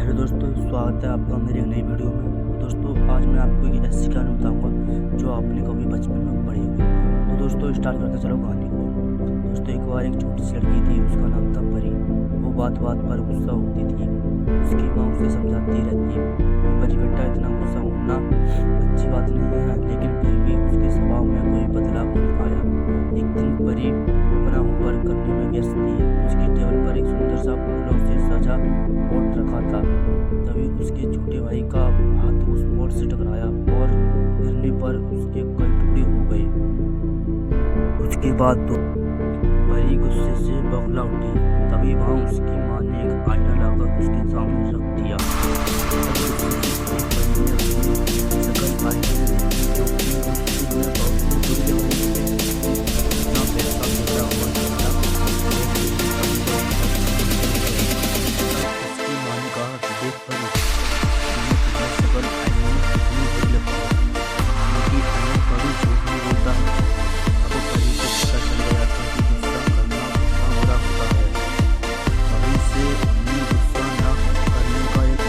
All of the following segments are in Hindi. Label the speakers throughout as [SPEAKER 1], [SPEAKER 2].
[SPEAKER 1] हेलो दोस्तों, स्वागत है आपका मेरी एक नई वीडियो में। तो दोस्तों, आज मैं आपको एक ऐसी कहानी बताऊंगा जो आपने कभी बचपन में पढ़ी होगी। तो दोस्तों, स्टार्ट करते चलो कहानी को। दोस्तों, एक बार एक छोटी सी लड़की थी, उसका नाम था परी। वो बात बात पर गुस्सा होती थी। उसकी माँ उसे समझाती रहती, परी बेटा, इतना गुस्सा होना अच्छी बात नहीं है। लेकिन फिर भी उसके स्वभाव में कोई बदलाव नहीं आया। एक दिन परी अपना होमवर्क करने में व्यस्त थी। उसकी टेबल पर एक सुंदर सा फूलों से सजा पॉट रखा था। तभी उसके छोटे भाई का हाथ उस पॉट से टकराया और गिरने पर उसके कई टुकड़े हो गए। उसके बाद तो परी गुस्से से बौखला उठी। तभी वहां उसकी माँ ने एक आईना लाकर उसके सामने रख दिया। तब गुस्से से परी ने अपनी शकल आईने में देखी, जो कि उसके लिए बहुत ही बुरी लग रही थी। अपना पैसा बिगड़ा हुआ चेहरा उसकी माँ ने कहा, देख परी, तुमने तुम्हारी शकल आईने में कितनी बुरी लगती है, क्योंकि आईना कभी झूठ नहीं बोलता है। अब परी को पता चल गया था कि गुस्सा करना कितना बुरा होता है। तभी से उसने गुस्सा न करने का एक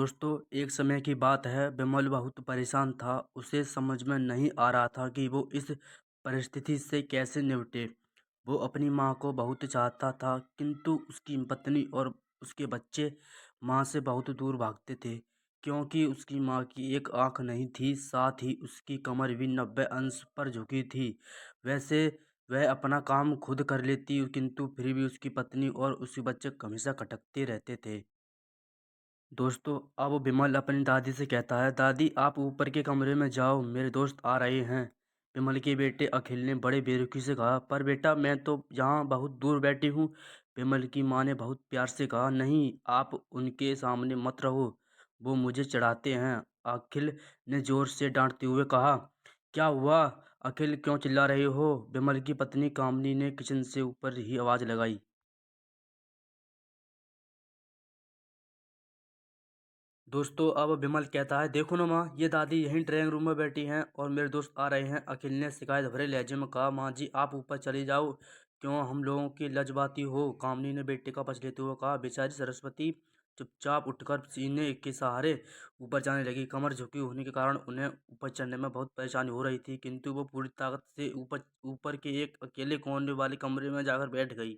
[SPEAKER 1] दोस्तों एक समय की बात है। विमल बहुत परेशान था। उसे समझ में नहीं आ रहा था कि वो इस परिस्थिति से कैसे निपटे। वो अपनी माँ को बहुत चाहता था, किंतु उसकी पत्नी और उसके बच्चे माँ से बहुत दूर भागते थे, क्योंकि उसकी माँ की एक आंख नहीं थी, साथ ही उसकी कमर भी 90 अंश पर झुकी थी। वैसे वह अपना काम खुद कर लेती, किंतु फिर भी उसकी पत्नी और उसके बच्चे हमेशा खटकते रहते थे। दोस्तों अब विमल अपनी दादी से कहता है, दादी आप ऊपर के कमरे में जाओ, मेरे दोस्त आ रहे हैं। विमल के बेटे अखिल ने बड़े बेरुखी से कहा, पर बेटा मैं तो यहाँ बहुत दूर बैठी हूँ। विमल की माँ ने बहुत प्यार से कहा, नहीं आप उनके सामने मत रहो, वो मुझे चढ़ाते हैं। अखिल ने जोर से डांटते हुए कहा, क्या हुआ अखिल, क्यों चिल्ला रहे हो? विमल की पत्नी कामनी ने किचन से ऊपर ही आवाज़ लगाई। दोस्तों अब विमल कहता है, देखो ना माँ, ये दादी यहीं ड्राइंग रूम में बैठी हैं और मेरे दोस्त आ रहे हैं। अखिल ने शिकायत भरे लहजे में कहा, माँ जी आप ऊपर चली जाओ, क्यों हम लोगों की लजबाती हो? कामनी ने बेटे का पक्ष लेते हुए कहा। बेचारी सरस्वती चुपचाप उठकर सीने के सहारे ऊपर जाने लगी। कमर झुकी होने के कारण उन्हें ऊपर चढ़ने में बहुत परेशानी हो रही थी, किंतु वो पूरी ताकत से ऊपर ऊपर के एक अकेले कोने वाले कमरे में जाकर बैठ गई।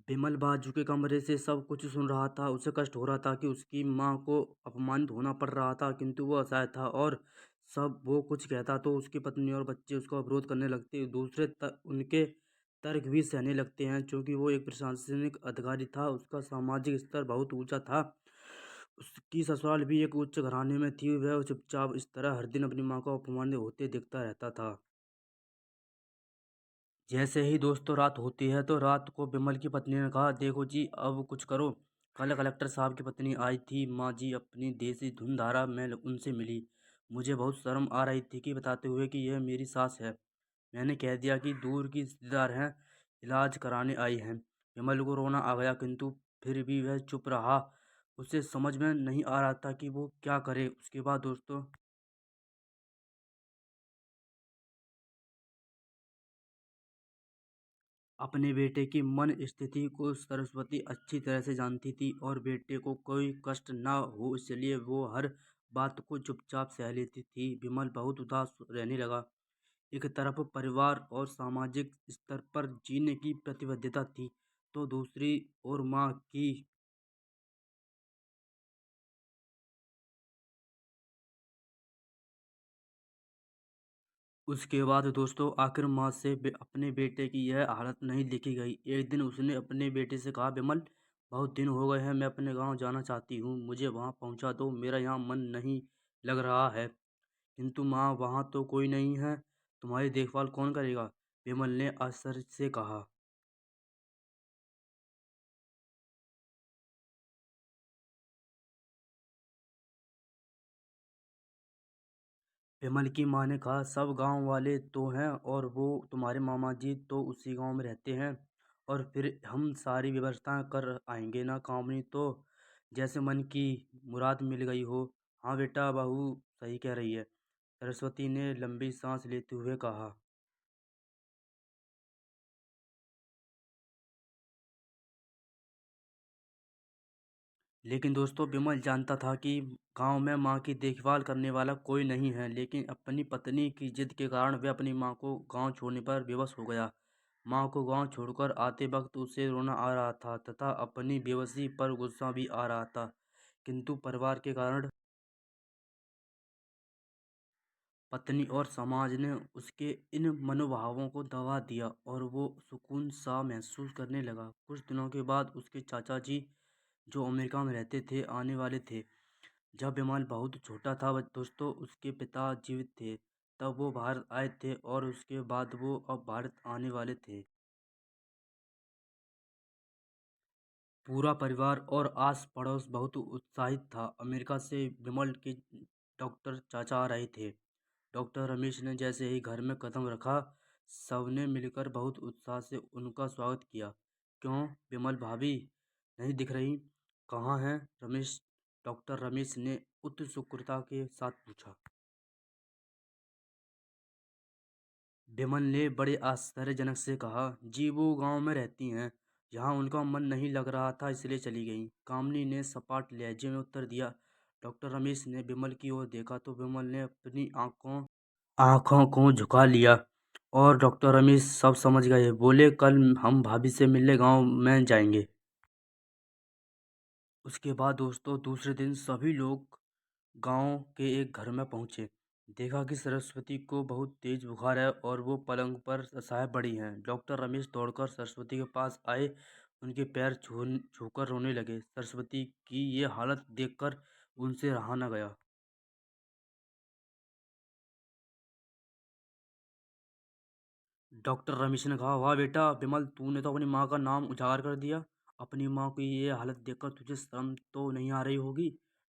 [SPEAKER 1] विमल बाजू के कमरे से सब कुछ सुन रहा था। उसे कष्ट हो रहा था कि उसकी माँ को अपमानित होना पड़ रहा था, किंतु वह असहाय था और सब वो कुछ कहता तो उसकी पत्नी और बच्चे उसका विरोध करने लगते। उनके तर्क भी सहने लगते हैं, क्योंकि वो एक प्रशासनिक अधिकारी था। उसका सामाजिक स्तर बहुत ऊंचा था। उसकी ससुराल भी एक उच्च घराने में थी। वह चुपचाप इस तरह हर दिन अपनी माँ को अपमानित होते देखता रहता था। जैसे ही दोस्तों रात होती है तो रात को विमल की पत्नी ने कहा, देखो जी अब कुछ करो। कल कलेक्टर साहब की पत्नी आई थी माँ जी, अपनी देसी धुनधारा में उनसे मिली। मुझे बहुत शर्म आ रही थी कि बताते हुए कि यह मेरी सास है। मैंने कह दिया कि दूर की रिश्तेदार हैं, इलाज कराने आई हैं। विमल को रोना आ गया, किंतु फिर भी वह चुप रहा। उसे समझ में नहीं आ रहा था कि वो क्या करे। उसके बाद दोस्तों अपने बेटे की मन स्थिति को सरस्वती अच्छी तरह से जानती थी और बेटे को कोई कष्ट न हो इसलिए वो हर बात को चुपचाप सह लेती थी। विमल बहुत उदास रहने लगा। एक तरफ परिवार और सामाजिक स्तर पर जीने की प्रतिबद्धता थी, तो दूसरी ओर माँ की। उसके बाद दोस्तों आखिर माँ से अपने बेटे की यह हालत नहीं देखी गई। एक दिन उसने अपने बेटे से कहा, विमल बहुत दिन हो गए हैं, मैं अपने गांव जाना चाहती हूँ, मुझे वहाँ पहुँचा दो, मेरा यहाँ मन नहीं लग रहा है। किंतु माँ वहाँ तो कोई नहीं है, तुम्हारी देखभाल कौन करेगा? विमल ने आश्चर्य से कहा। विमल की माँ ने कहा, सब गांव वाले तो हैं और वो तुम्हारे मामा जी तो उसी गांव में रहते हैं, और फिर हम सारी व्यवस्थाएं कर आएंगे ना। कामनी तो जैसे मन की मुराद मिल गई हो। हाँ बेटा, बहू सही कह रही है, सरस्वती ने लंबी सांस लेते हुए कहा। लेकिन दोस्तों विमल जानता था कि गांव में माँ की देखभाल करने वाला कोई नहीं है, लेकिन अपनी पत्नी की जिद के कारण वह अपनी माँ को गांव छोड़ने पर विवश हो गया। माँ को गांव छोड़कर आते वक्त उसे रोना आ रहा था तथा अपनी बेबसी पर गुस्सा भी आ रहा था, किंतु परिवार के कारण पत्नी और समाज ने उसके इन मनोभावों को दबा दिया और वो सुकून सा महसूस करने लगा। कुछ दिनों के बाद उसके चाचा जी, जो अमेरिका में रहते थे, आने वाले थे। जब विमल बहुत छोटा था दोस्तों, उसके पिता जीवित थे तब वो भारत आए थे और उसके बाद वो अब भारत आने वाले थे। पूरा परिवार और आस पड़ोस बहुत उत्साहित था। अमेरिका से विमल के डॉक्टर चाचा आ रहे थे। डॉक्टर रमेश ने जैसे ही घर में कदम रखा, सबने मिलकर बहुत उत्साह से उनका स्वागत किया। क्यों विमल भाभी नहीं दिख रही, कहाँ हैं रमेश? डॉक्टर रमेश ने उत्सुकता के साथ पूछा। विमल ने बड़े आश्चर्यजनक से कहा, जी वो गांव में रहती हैं, यहाँ उनका मन नहीं लग रहा था, इसलिए चली गईं। कामिनी ने सपाट लहजे में उत्तर दिया। डॉक्टर रमेश ने विमल की ओर देखा तो विमल ने अपनी आंखों को झुका लिया और डॉक्टर रमेश सब समझ गए। बोले, कल हम भाभी से मिलने गांव में जाएंगे। उसके बाद दोस्तों दूसरे दिन सभी लोग गांव के एक घर में पहुंचे। देखा कि सरस्वती को बहुत तेज बुखार है और वो पलंग पर असहाय पड़ी हैं। डॉक्टर रमेश दौड़कर सरस्वती के पास आए, उनके पैर छूकर रोने लगे। सरस्वती की ये हालत देखकर उनसे रहा न गया। डॉक्टर रमेश ने कहा, वाह बेटा विमल, तूने तो अपनी माँ का नाम उजागर कर दिया। अपनी माँ की ये हालत देखकर तुझे शर्म तो नहीं आ रही होगी।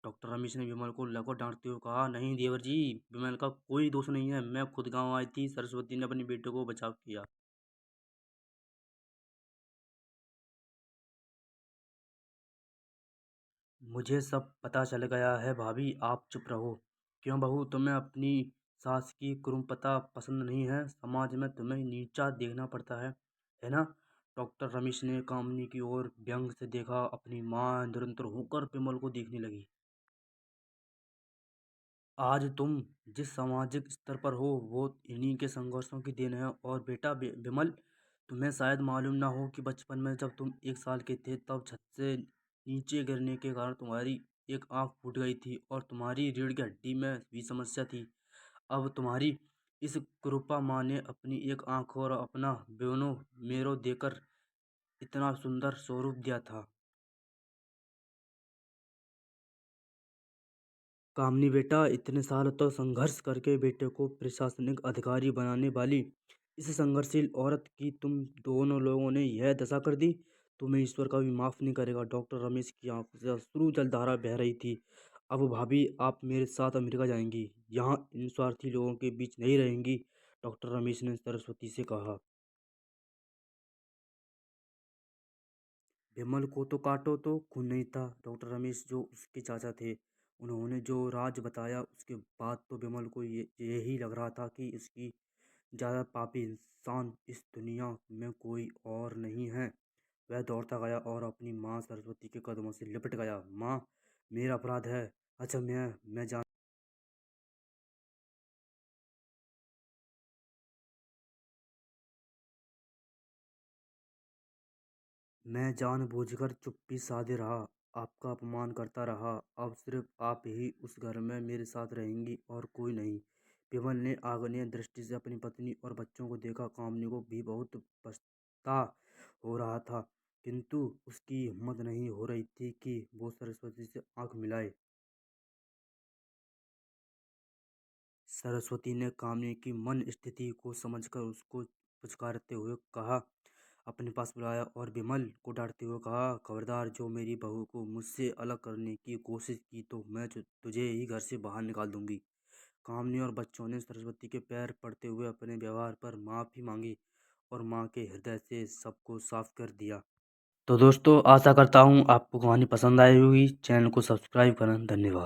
[SPEAKER 1] डॉक्टर रमेश ने विमल को लगभग डांटते हुए कहा, नहीं देवर जी, विमल का कोई दोष नहीं है। मैं खुद गांव आई थी, सरस्वती ने अपने बेटे को बचाव किया। मुझे सब पता चल गया है भाभी, आप चुप रहो। क्यों बहू, तुम्हें अपनी सास की कुरूपता पसंद नहीं है? समाज में तुम्हें नीचा देखना पड़ता है ना? डॉक्टर रमेश ने कामिनी की ओर व्यंग से देखा। अपनी माँ निरंतर होकर विमल को देखने लगी। आज तुम जिस सामाजिक स्तर पर हो वो इन्हीं के संघर्षों की देन है। और बेटा विमल, तुम्हें शायद मालूम ना हो कि बचपन में जब तुम 1 साल के थे तब छत से नीचे गिरने के कारण तुम्हारी एक आंख फूट गई थी और तुम्हारी रीढ़ की हड्डी में भी समस्या थी। अब तुम्हारी इस कृपा माँ ने अपनी एक आंख और अपना दोनों मेरो देकर इतना सुंदर स्वरूप दिया था। कामनी बेटा, इतने साल तो संघर्ष करके बेटे को प्रशासनिक अधिकारी बनाने वाली इस संघर्षशील औरत की तुम दोनों लोगों ने यह दशा कर दी। तुम्हें ईश्वर का भी माफ नहीं करेगा। डॉक्टर रमेश की आंखों से अश्रु जलधारा बह रही थी। अब भाभी, आप मेरे साथ अमेरिका जाएंगी, यहाँ इन स्वार्थी लोगों के बीच नहीं रहेंगी। डॉक्टर रमेश ने सरस्वती से कहा। विमल को तो काटो तो खून नहीं था। डॉक्टर रमेश जो उसके चाचा थे, उन्होंने जो राज बताया उसके बाद तो विमल को यही लग रहा था कि इसकी ज़्यादा पापी इंसान इस दुनिया में कोई और नहीं है। वह दौड़ता गया और अपनी माँ सरस्वती के कदमों से लिपट गया। माँ, मेरा अपराध है। अच्छा, मैं जानबूझकर चुप्पी साधे रहा, आपका अपमान करता रहा। अब सिर्फ आप ही उस घर में मेरे साथ रहेंगी और कोई नहीं। विमल ने आग्नेय दृष्टि से अपनी पत्नी और बच्चों को देखा। कामनी को भी बहुत पछता हो रहा था, किंतु उसकी हिम्मत नहीं हो रही थी कि वो सरस्वती से आंख मिलाए। सरस्वती ने कामनी की मन स्थिति को समझकर उसको पुचकारते हुए कहा, अपने पास बुलाया और विमल को डांटते हुए कहा, खबरदार, जो मेरी बहू को मुझसे अलग करने की कोशिश की तो मैं तुझे ही घर से बाहर निकाल दूंगी। कामनी और बच्चों ने सरस्वती के पैर पड़ते हुए अपने व्यवहार पर माफ़ी मांगी और माँ के हृदय से सबको साफ कर दिया। तो दोस्तों, आशा करता हूँ आपको कहानी पसंद आई होगी। चैनल को सब्सक्राइब करें। धन्यवाद।